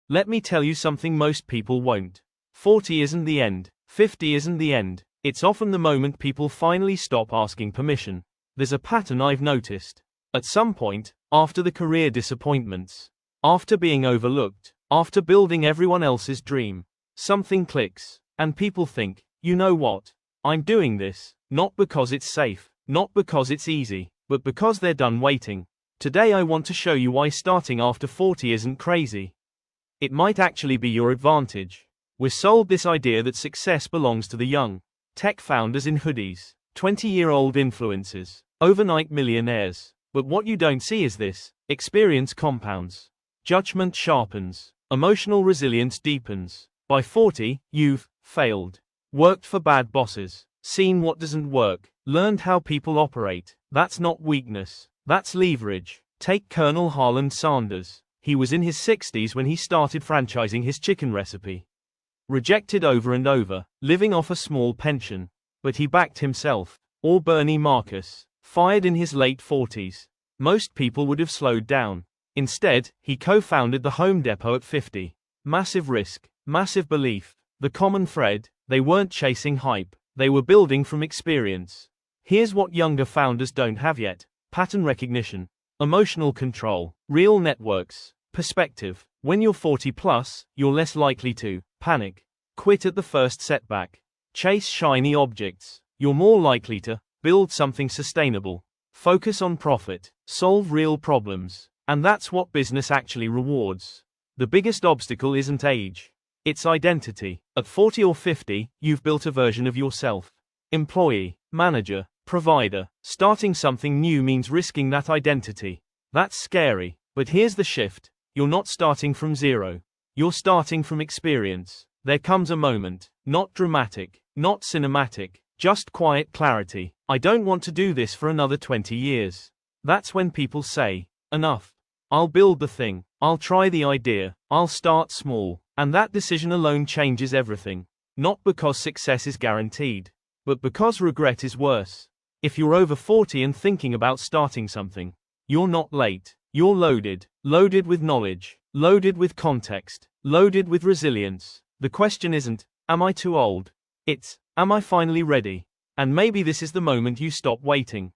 Let me tell you something most people won't. 40 isn't the end. 50 isn't the end. It's often the moment people finally stop asking permission. There's a pattern I've noticed. At some point, after the career disappointments, after being overlooked, after building everyone else's dream, something clicks, and people think, you know what? I'm doing this, not because it's safe, not because it's easy, but because they're done waiting. Today I want to show you why starting after 40 isn't crazy. It might actually be your advantage. We're sold this idea that success belongs to the young. Tech founders in hoodies, 20-year-old influencers, overnight millionaires. But what you don't see is this: experience compounds, judgment sharpens, emotional resilience deepens. By 40, you've failed, worked for bad bosses, seen what doesn't work, learned how people operate. That's not weakness, that's leverage. Take Colonel Harlan Sanders. He was in his 60s when he started franchising his chicken recipe. Rejected over and over, living off a small pension. But he backed himself. Or Bernie Marcus, fired in his late 40s. Most people would have slowed down. Instead, he co-founded the Home Depot at 50. Massive risk, massive belief. The common thread: they weren't chasing hype, they were building from experience. Here's what younger founders don't have yet: pattern recognition, emotional control, real networks, perspective. When you're 40 plus, you're less likely to panic, quit at the first setback, chase shiny objects. You're more likely to build something sustainable, focus on profit, solve real problems. And that's what business actually rewards. The biggest obstacle isn't age, it's identity. At 40 or 50, you've built a version of yourself. Employee, manager, provider. Starting something new means risking that identity. That's scary. But here's the shift: you're not starting from zero. You're starting from experience. There comes a moment, not dramatic, not cinematic, just quiet clarity. I don't want to do this for another 20 years. That's when people say, enough. I'll build the thing. I'll try the idea. I'll start small. And that decision alone changes everything. Not because success is guaranteed, but because regret is worse. If you're over 40 and thinking about starting something, you're not late. You're loaded. Loaded with knowledge. Loaded with context. Loaded with resilience. The question isn't, am I too old? It's, am I finally ready? And maybe this is the moment you stop waiting.